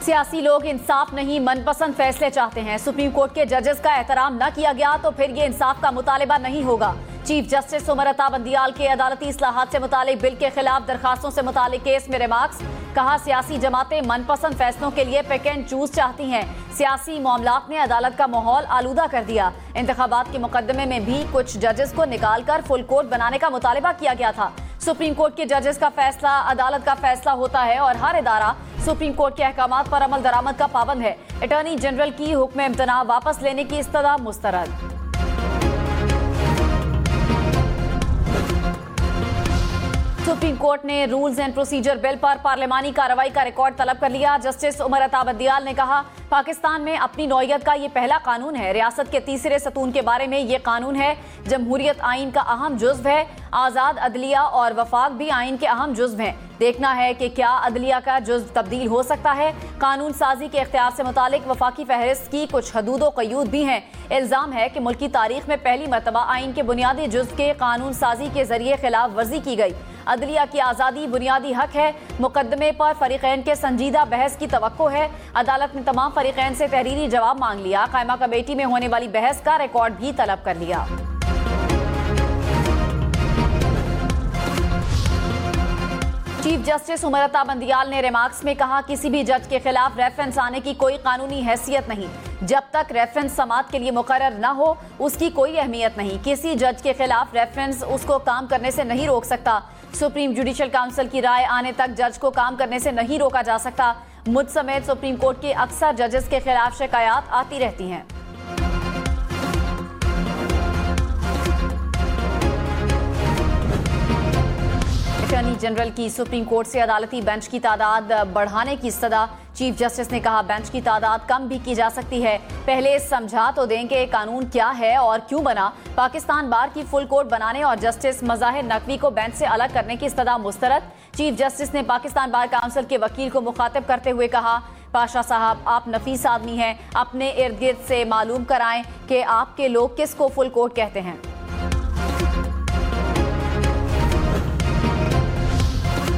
सियासी लोग इंसाफ नहीं मनपसंद फैसले चाहते हैं। सुप्रीम कोर्ट के जजेस का एहतराम न किया गया तो फिर ये इंसाफ का मुतालिबा नहीं होगा। चीफ जस्टिस उमर अता बंदियाल के अदालती इस्लाहात से मुतालिक बिल के खिलाफ दरखास्तों से मुतालिक केस में रिमार्क्स। कहा, सियासी जमातें मनपसंद फैसलों के लिए पिक एंड चूज चाहती हैं। सियासी मामलात ने अदालत का माहौल आलूदा कर दिया। इंतखाबात के मुकदमे में भी कुछ जजेस को निकालकर फुल कोर्ट बनाने का मुतालिबा किया गया था। सुप्रीम कोर्ट के जजेस का फैसला अदालत का फैसला होता है और हर इदारा सुप्रीम कोर्ट के अहकामात पर अमल दरामद का पाबंद है। अटॉर्नी जनरल की हुक्म इम्तना वापस लेने की इस्तदा मुस्तरद। सुप्रीम कोर्ट ने रूल्स एंड प्रोसीजर बिल पर पार्लिमानी कार्रवाई का रिकॉर्ड तलब कर लिया। जस्टिस उमर अता बंदियाल ने कहा, पाकिस्तान में अपनी नौयत का ये पहला कानून है। रियासत के तीसरे सतून के बारे में ये कानून है। जमहूरियत आइन का अहम जुज्व है। आज़ाद अदलिया और वफाक भी आइन के अहम जुज्व हैं। देखना है कि क्या अदलिया का जुज्व तब्दील हो सकता है। कानून साजी के इख्तियार से मुतालिक वफाकी फहरिस्त की कुछ हदूद व क़यूद भी हैं। इल्ज़ाम है कि मुल्की तारीख में पहली मरतबा आइन के बुनियादी जुज्व के कानून साजी के जरिए खिलाफ वर्जी की गई। अदलिया की आज़ादी बुनियादी हक है। मुकदमे पर फरीकैन के संजीदा बहस की तवक्को है। अदालत ने तमाम फरीकैन से तहरीरी जवाब मांग लिया। कायमा कमेटी में होने वाली बहस का रिकॉर्ड भी तलब कर लिया। चीफ जस्टिस उमर अता बंदियाल ने रिमार्क्स में कहा, किसी भी जज के खिलाफ रेफरेंस आने की कोई कानूनी हैसियत नहीं। जब तक रेफरेंस समाअत के लिए मुकर्रर न हो उसकी कोई अहमियत नहीं। किसी जज के खिलाफ रेफरेंस उसको काम करने से नहीं रोक सकता। सुप्रीम जुडिशल काउंसिल की राय आने तक जज को काम करने से नहीं रोका जा सकता। मुझ समेत सुप्रीम कोर्ट के अक्सर जजेस के खिलाफ शिकायत आती रहती हैं। अटॉर्नी जनरल की सुप्रीम कोर्ट से अदालती बेंच की तादाद बढ़ाने की सदा। चीफ जस्टिस ने कहा, बेंच की तादाद कम भी की जा सकती है। पहले समझा तो दें कि कानून क्या है और क्यों बना। पाकिस्तान बार की फुल कोर्ट बनाने और जस्टिस मज़ाहिर नकवी को बेंच से अलग करने की इस्तदा मुस्तरद। चीफ जस्टिस ने पाकिस्तान बार काउंसिल के वकील को मुखातिब करते हुए कहा, पाशा साहब, आप नफीस आदमी हैं। अपने इर्द गिर्द से मालूम कराएं कि आपके लोग किसको फुल कोर्ट कहते हैं।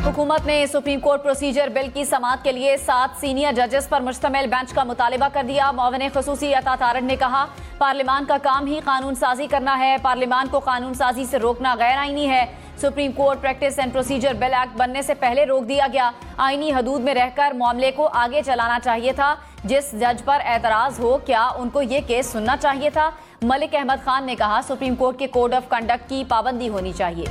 हुकूमत ने सुप्रीम कोर्ट प्रोसीजर बिल की समाअत के लिए 7 सीनियर जजेस पर मुश्तमिल बेंच का मुतालिबा कर दिया। मुआविन खुसूसी अता तारड़ ने कहा, पार्लियामान का काम ही कानून साजी करना है। पार्लियामान को कानून साजी से रोकना गैर आईनी है। Supreme court practice and procedure bill act बनने से पहले रोक दिया गया। आईनी हदूद में रहकर मामले को आगे चलाना चाहिए था। जिस जज पर एतराज हो, क्या उनको ये केस सुनना चाहिए था। मलिक अहमद खान ने कहा, सुप्रीम कोर्ट के कोड ऑफ कंडक्ट की पाबंदी होनी चाहिए।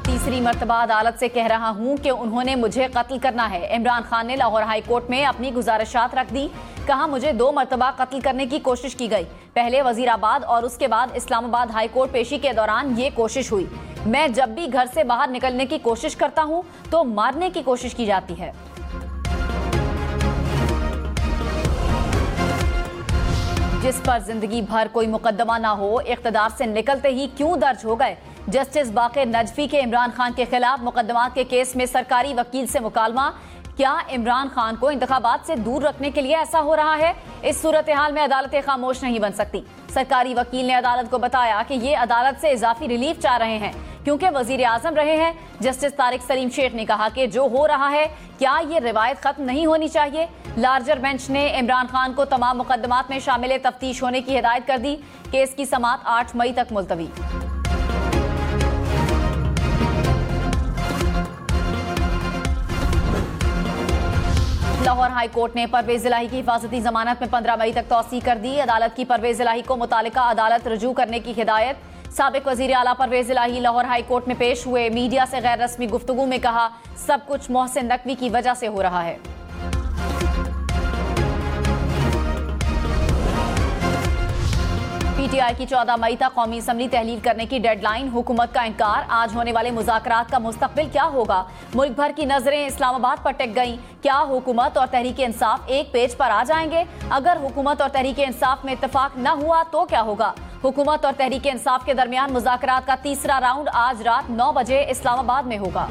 तीसरी मर्तबा अदालत से कह रहा हूं कि उन्होंने मुझे कत्ल करना है। इमरान खान ने लाहौर हाई कोर्ट में अपनी गुजारिशात रख दी। कहा, मुझे 2 मर्तबा कत्ल करने की कोशिश की गई। पहले वजीराबाद और उसके बाद इस्लामाबाद हाई कोर्ट पेशी के दौरान ये कोशिश हुई। मैं जब भी घर से बाहर निकलने की कोशिश करता हूं तो मारने की कोशिश की जाती है। जिस पर जिंदगी भर कोई मुकदमा ना हो, इख्तिदार से निकलते ही क्यों दर्ज हो गए। जस्टिस बाक़िर नजफी के इमरान खान के खिलाफ मुकदमात के केस में सरकारी वकील से मुकालमा। क्या इमरान खान को इंतखाबात से दूर रखने के लिए ऐसा हो रहा है। इस सूरत हाल में अदालतें खामोश नहीं बन सकती। सरकारी वकील ने अदालत को बताया कि ये अदालत से इजाफी रिलीफ चाह रहे हैं क्योंकि वजीर आजम रहे हैं। जस्टिस तारिक सलीम शेख ने कहा कि जो हो रहा है, क्या ये रिवायत खत्म नहीं होनी चाहिए। लार्जर बेंच ने इमरान खान को तमाम मुकदमात में शामिल तफ्तीश होने की हिदायत कर दी। केस की समाअत 8 मई तक मुलतवी। लाहौर हाई कोर्ट ने परवेज इलाही की हिफाजती जमानत में 15 मई तक तौसीह कर दी। अदालत की परवेज इलाही को मुतालिका अदालत रजू करने की हिदायत। साबिक वजीर आला परवेज इलाही लाहौर हाई कोर्ट में पेश हुए। मीडिया से गैर रस्मी गुफ्तगू में कहा, सब कुछ मोहसिन नकवी की वजह से हो रहा है। पीटीआई की 14 मई तक कौमी असम्बली तहलील करने की डेडलाइन। हुकूमत का इनकार। आज होने वाले मुज़ाकरात का मुस्तकबिल क्या होगा। मुल्क भर की नजरें इस्लामाबाद पर टिक गईं। क्या हुकूमत और तहरीक इंसाफ एक पेज पर आ जाएंगे। अगर हुकूमत और तहरीक इंसाफ में इत्तेफाक न हुआ तो क्या होगा। हुकूमत और तहरीक इंसाफ के दरमियान मुज़ाकरात का तीसरा राउंड आज रात 9 बजे इस्लामाबाद में होगा।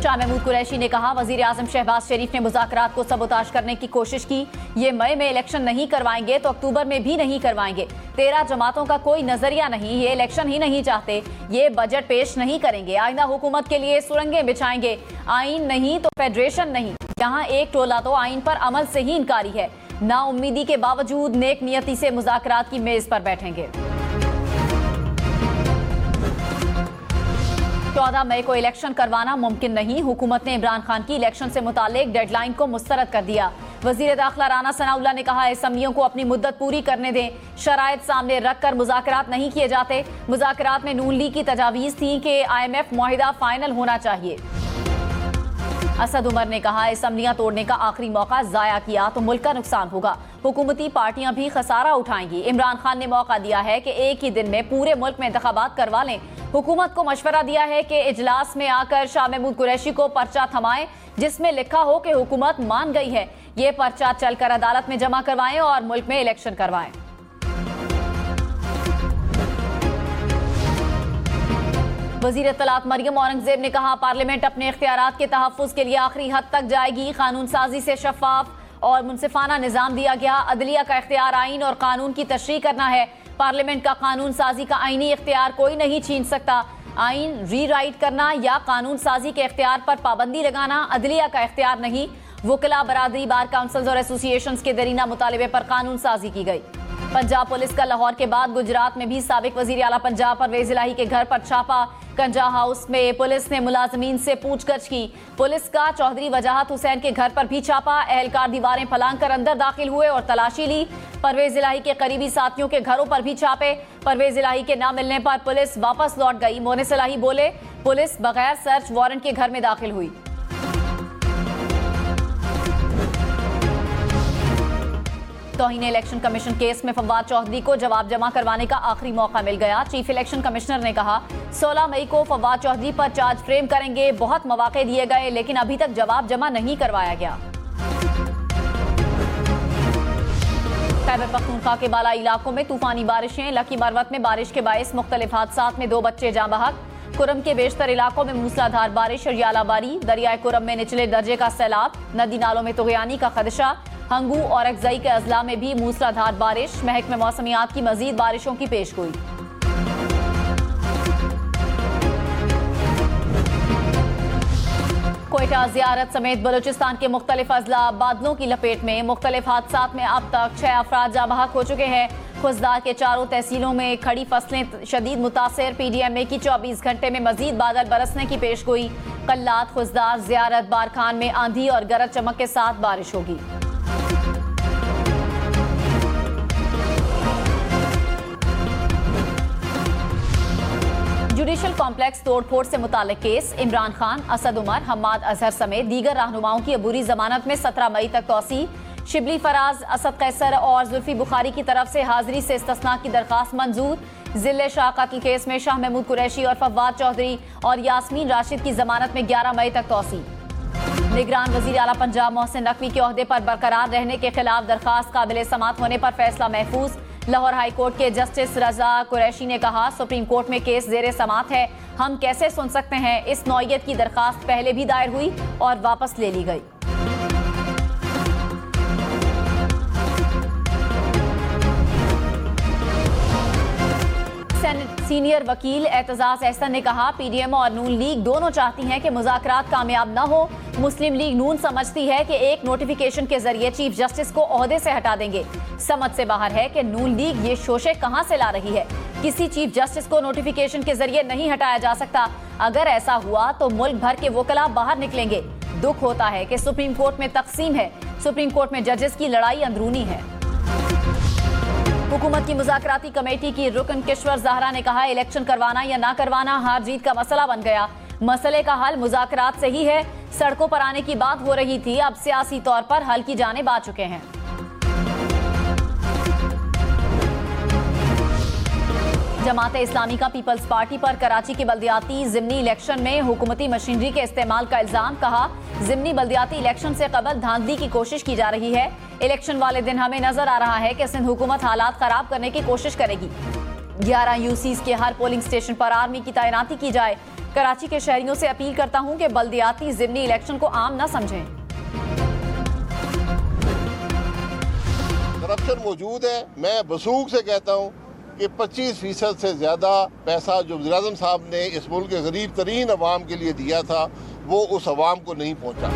शाह महमूद कुरैशी ने कहा, वजीर आजम शहबाज शरीफ ने मुज़ाकरात को सबोताश करने की कोशिश की। ये मई में इलेक्शन नहीं करवाएंगे तो अक्टूबर में भी नहीं करवाएंगे। 13 जमातों का कोई नजरिया नहीं, ये इलेक्शन ही नहीं चाहते, ये बजट पेश नहीं करेंगे, आइंदा हुकूमत के लिए सुरंगें बिछाएंगे। आइन नहीं तो फेडरेशन नहीं, यहाँ एक टोला तो आइन पर अमल से ही इनकारी है। नाउम्मीदी के बावजूद नेक नियति से मुज़ाकरात की मेज पर बैठेंगे। 14 मई को इलेक्शन करवाना मुमकिन नहीं, हुकूमत ने इमरान खान की इलेक्शन से मुतालिक डेडलाइन को मुस्तरद कर दिया। वजीर दाखिला राना सनाउल्लाह ने कहा, असम्बलियों को अपनी मुद्दत पूरी करने दें, शराइत सामने रखकर मुज़ाकरात नहीं किए जाते। मुज़ाकरात में नून लीग की तजावीज़ थी कि IMF मुआहिदा फाइनल होना चाहिए। असद उमर ने कहा, असम्बलियां तोड़ने का आखिरी मौका जाया किया तो मुल्क का नुकसान होगा, हुकूमती पार्टियां भी खसारा उठाएंगी। इमरान खान ने मौका दिया है कि एक ही दिन में पूरे मुल्क में इंतखाबात करवा लें। हुकूमत को मशवरा दिया है कि इजलास में आकर शाह महमूद कुरैशी को पर्चा थमाएं जिसमें लिखा हो कि हुकूमत मान गई है। ये पर्चा चलकर अदालत में जमा करवाएं और मुल्क में इलेक्शन करवाएं। वजीर तलाक मरियम औरंगजेब ने कहा, पार्लियामेंट अपने इख्तियारात के तहफ़्फ़ुज़ के लिए आखिरी हद तक जाएगी। कानून साजी से शफाफ और मुनसिफाना निज़ाम दिया गया। अदलिया का इख्तियार आइन और कानून की तशरीह करना है। पार्लियामेंट का कानून साजी का आइनी इख्तियार कोई नहीं छीन सकता। आइन रीराइट करना या कानून साजी के इख्तियार पर पाबंदी लगाना अदलिया का इख्तियार नहीं। वकला बरादरी, बार काउंसिल्स और एसोसिएशंस के दरीना मुतालिबे पर कानून साजी की गई। पंजाब पुलिस का लाहौर के बाद गुजरात में भी साबिक वजीर आला पंजाब परवेज इलाही के घर पर छापा। कंजा हाउस में पुलिस ने मुलाजमीन से पूछगछ की। पुलिस का चौधरी वजाहत हुसैन के घर पर भी छापा। एहलकार दीवारें फलांग कर अंदर दाखिल हुए और तलाशी ली। परवेज इलाही के करीबी साथियों के घरों पर भी छापे। परवेज इलाही के न मिलने पर पुलिस वापस लौट गई। मोनिस इलाही बोले, पुलिस बगैर सर्च वारंट के घर में दाखिल हुई। तौहीन इलेक्शन कमीशन केस में फवाद चौधरी को जवाब जमा करवाने का आखिरी मौका मिल गया। चीफ इलेक्शन कमिश्नर ने कहा, 16 मई को फवाद चौधरी पर चार्ज फ्रेम करेंगे। बहुत मौके दिए गए लेकिन अभी तक जवाब जमा नहीं करवाया गया। खैबर पख्तूनख्वा के बाला इलाकों में तूफानी बारिशें। लकी मरवत में बारिश के बायस मुख्तलिफ हादसात में 2 बच्चे जाँ बहक। कुरम के बेशतर इलाकों में मूसलाधार बारिश और यालाबारी। दरियाए कुरम में निचले दर्जे का सैलाब। नदी नालों में तुगयानी का खदशा। हंगू और अगजई के अजला में भी मूसलाधार बारिश। महकमे मौसमियात की मजीद बारिशों की पेशगोई। कोयटा जियारत समेत बलूचिस्तान के मुख्तलिफ अजला बादलों की लपेट में। मुख्तलिफ हादसात में अब तक 6 अफराद जाँ बहक हो चुके हैं। खुजदार के चारों तहसीलों में खड़ी फसलें शदीद मुतासर। PDMA की 24 घंटे में मजीद बादल बरसने की पेशगोई। कल्लात, खुजदार, जियारत, बारखान में आंधी और गरज चमक के साथ बारिश होगी। जुडिशल कॉम्प्लेक्स तोड़फोड़ से मुताल्लिक केस। इमरान खान, असद उमर, हम्माद अजहर समेत दीगर रहनुमाओं की अबूरी जमानत में 17 मई तक तौसी। शिबली फराज, असद कैसर और जुल्फी बुखारी की तरफ से हाजिरी से इस्तिस्ना की दरखास्त मंजूर। जिले शाह कत्ल केस में शाह महमूद कुरैशी और फवाद चौधरी और यास्मीन राशिद की जमानत में 11 मई तक तौसी। निगरान वजीर आला पंजाब मोहसिन नकवी के ओहदे पर बरकरार रहने के खिलाफ दरखास्त काबिल समात होने पर फैसला महफूज। लाहौर हाई कोर्ट के जस्टिस रजा कुरैशी ने कहा, सुप्रीम कोर्ट में केस जेर समात है, हम कैसे सुन सकते हैं। इस नौयत की दरखास्त पहले भी दायर हुई और वापस ले ली गई। सीनियर वकील एतजाज एहसन ने कहा, PDM और नून लीग दोनों चाहती हैं कि मुज़ाकरात कामयाब न हो। मुस्लिम लीग नून समझती है कि एक नोटिफिकेशन के जरिए चीफ जस्टिस को ओहदे से हटा देंगे। समझ से बाहर है कि नून लीग ये शोशे कहां से ला रही है। किसी चीफ जस्टिस को नोटिफिकेशन के जरिए नहीं हटाया जा सकता। अगर ऐसा हुआ तो मुल्क भर के वकला बाहर निकलेंगे। दुख होता है कि सुप्रीम कोर्ट में तकसीम है। सुप्रीम कोर्ट में जजेस की लड़ाई अंदरूनी है। हुकूमत की मुज़ाकराती कमेटी की रुकन किश्वर ज़हरा ने कहा, इलेक्शन करवाना या ना करवाना हार जीत का मसला बन गया। मसले का हल मुज़ाकरात से ही है। सड़कों पर आने की बात हो रही थी, अब सियासी तौर पर हल की जानिब आ चुके हैं। जमात इस्लामी का पीपल्स पार्टी पर कराची के बल्दियाती ज़िमनी इलेक्शन में हुकूमती मशीनरी के इस्तेमाल का इल्जाम। कहा, ज़िमनी बल्दियाती इलेक्शन से कबल धांधली की कोशिश की जा रही है। इलेक्शन वाले दिन हमें नजर आ रहा है कि सिंध हुकूमत हालात खराब करने की कोशिश करेगी। 11 UCs के हर पोलिंग स्टेशन पर आर्मी की तैनाती की जाए। कराची के शहरियों से अपील करता हूं कि बल्दियाती ज़िमनी इलेक्शन को आम न समझें। करप्शन मौजूद है। मैं वसूख से कहता हूँ कि 25% से ज़्यादा पैसा जो वज़ीर-ए-आज़म साहब ने इस मुल्क के गरीब तरीन अवाम के लिए दिया था वो उस अवाम को नहीं पहुँचा।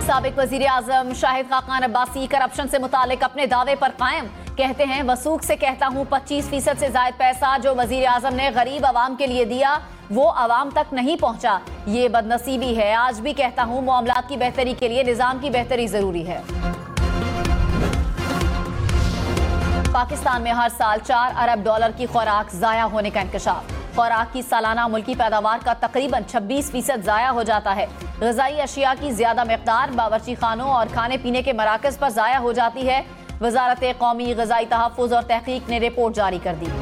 साबिक वज़ीर आज़म शाहिद खाकान अब्बासी करप्शन से मुतालिक अपने दावे पर कायम। कहते हैं, वसूख से कहता हूँ 25% से ज़ायद पैसा जो वज़ीर आज़म ने गरीब अवाम के लिए दिया वो अवाम तक नहीं पहुँचा। ये बदनसीबी है। आज भी कहता हूँ मामलात की बेहतरी के लिए निज़ाम की बेहतरी ज़रूरी है। पाकिस्तान में हर साल 4 अरब डॉलर की खुराक ज़ाया होने का इंकशाफ। खुराक की सालाना मुल्की पैदावार का तकरीबन 26% ज़ाया हो जाता है। ग़िज़ाई अशिया की ज़्यादा मकदार बावर्ची खानों और खाने पीने के मराकज़ पर ज़ाया हो जाती है। वज़ारत कौमी ग़िज़ाई तहफ़्फ़ुज़ और तहक़ीक़ ने रिपोर्ट जारी कर दी।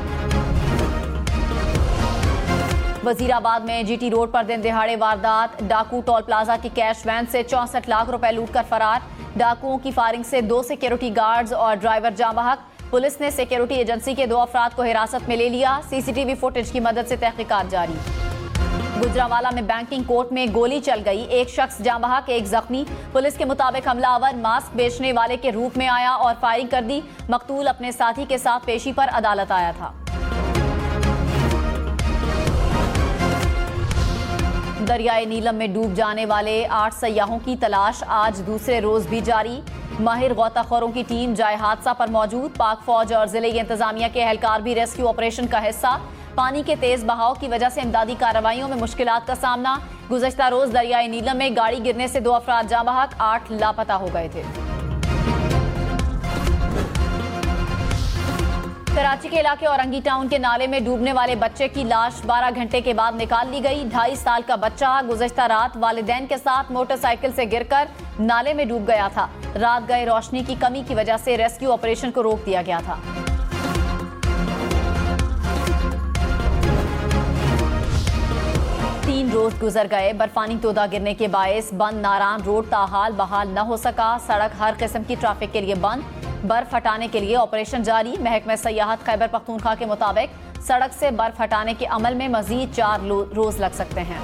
वज़ीराबाद में GT रोड पर दिन दिहाड़े वारदात। डाकू टोल प्लाजा की कैश वैन से 64 लाख रुपए लूट कर फरार। डाकुओं की फायरिंग से 2 सिक्योरिटी गार्ड्स और ड्राइवर जाँ बहक। पुलिस ने सिक्योरिटी एजेंसी के 2 अफराद को हिरासत में ले लिया। CCTV फुटेज की मदद से तहकीकात जारी। गुजरांवाला में बैंकिंग कोर्ट में गोली चल गई। एक शख्स जाँ बहक, एक जख्मी। पुलिस के मुताबिक हमलावर मास्क बेचने वाले के रूप में आया और फायरिंग कर दी। मकतूल अपने साथी के साथ पेशी पर अदालत आया था। दरियाए नीलम में डूब जाने वाले 8 सयाहों की तलाश आज दूसरे रोज भी जारी। माहिर गौताखोरों की टीम जाए हादसा पर मौजूद। पाक फौज और जिले इंतजामिया के एहलकार भी रेस्क्यू ऑपरेशन का हिस्सा। पानी के तेज बहाव की वजह से इमदादी कार्रवाइयों में मुश्किलात का सामना। गुज़श्ता रोज दरियाए नीलम में गाड़ी गिरने से 2 अफराद जाँ बहक, 8 लापता हो गए थे। कराची के इलाके औरंगी टाउन के नाले में डूबने वाले बच्चे की लाश 12 घंटे के बाद निकाल ली गई। 2.5 साल का बच्चा गुज़श्ता रात वालिदैन के साथ मोटरसाइकिल से गिरकर नाले में डूब गया था। रात गए रोशनी की कमी की वजह से रेस्क्यू ऑपरेशन को रोक दिया गया था। तीन रोज गुजर गए। बर्फानी तोदा गिरने के बायस बंद नारायण रोड ताहाल बहाल न हो सका। सड़क हर किस्म की ट्रैफिक के लिए बंद। बर्फ हटाने के लिए ऑपरेशन जारी। महकमा सयाहत खैबर पख्तूनख्वा के मुताबिक सड़क से बर्फ हटाने के अमल में मजीद 4 रोज लग सकते हैं।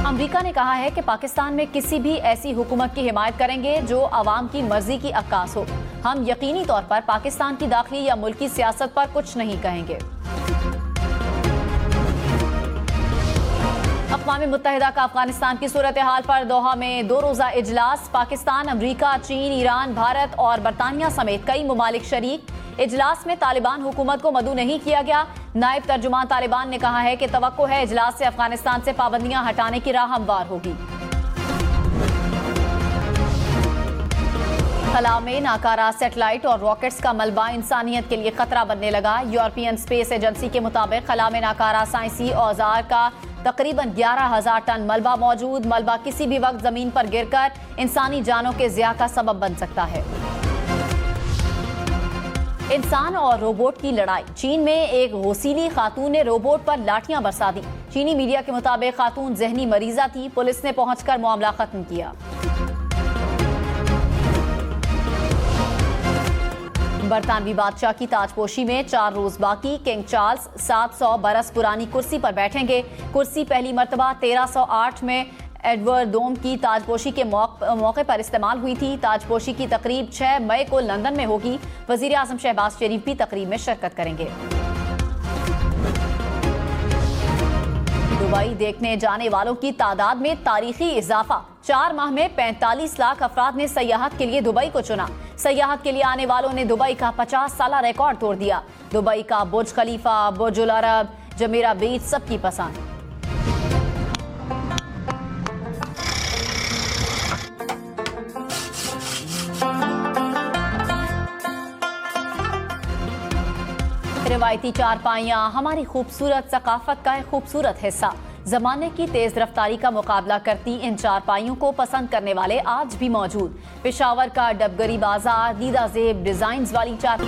अमेरिका ने कहा है कि पाकिस्तान में किसी भी ऐसी हुकूमत की हिमायत करेंगे जो अवाम की मर्जी की अक्कास हो। हम यकीनी तौर पर पाकिस्तान की दाखिली या मुल्की सियासत पर कुछ नहीं कहेंगे। अक़वाम मुत्तहिदा का अफगानिस्तान की सूरत हाल पर दोहा में 2 रोज़ा इजलास। पाकिस्तान, अमरीका, चीन, ईरान, भारत और बरतानिया समेत कई ममालिक शरीक। इजलास में तालिबान हुकूमत को मदऊ नहीं किया गया। नायब तर्जुमान तालिबान ने कहा है कि तवक्को है इजलास से अफगानिस्तान से पाबंदियां हटाने की राह हमवार होगी। खला में नाकारा सैटेलाइट और रॉकेट्स का मलबा इंसानियत के लिए खतरा बनने लगा। यूरोपियन स्पेस एजेंसी के मुताबिक खला में नाकारा साइंसी औजार का तकरीबन 11,000 टन मलबा मौजूद। मलबा किसी भी वक्त जमीन पर गिरकर इंसानी जानों के ज़िया का सबब बन सकता है। इंसान और रोबोट की लड़ाई। चीन में एक गौसीली खातून ने रोबोट पर लाठियां बरसा दी। चीनी मीडिया के मुताबिक खातून जहनी मरीजा थी। पुलिस ने पहुंचकर मामला खत्म किया। बरतानवी बादशाह की ताजपोशी में 4 रोज बाकी। किंग चार्ल्स 700 बरस पुरानी कुर्सी पर बैठेंगे। कुर्सी पहली मरतबा 1308 में एडवर्ड दोम की ताजपोशी के मौके पर इस्तेमाल हुई थी। ताजपोशी की तकरीब 6 मई को लंदन में होगी। वजीर आज़म शहबाज शरीफ भी तकरीब में शिरकत करेंगे। दुबई देखने जाने वालों की तादाद में तारीखी इजाफा। 4 माह में 45 लाख अफराद ने सयाहत के लिए दुबई को चुना। सयाहत के लिए आने वालों ने दुबई का 50 साला रिकॉर्ड तोड़ दिया। दुबई का बुर्ज खलीफा, बुर्ज अल अरब, जमीरा बीच सबकी पसंद। रिवायती चारपाइयाँ हमारी खूबसूरत सकाफत का एक खूबसूरत हिस्सा। जमाने की तेज रफ्तारी का मुकाबला करती इन चारपाइयों को पसंद करने वाले आज भी मौजूद। पेशावर का डबगरी बाजार, दीदा जेब डिजाइन वाली चार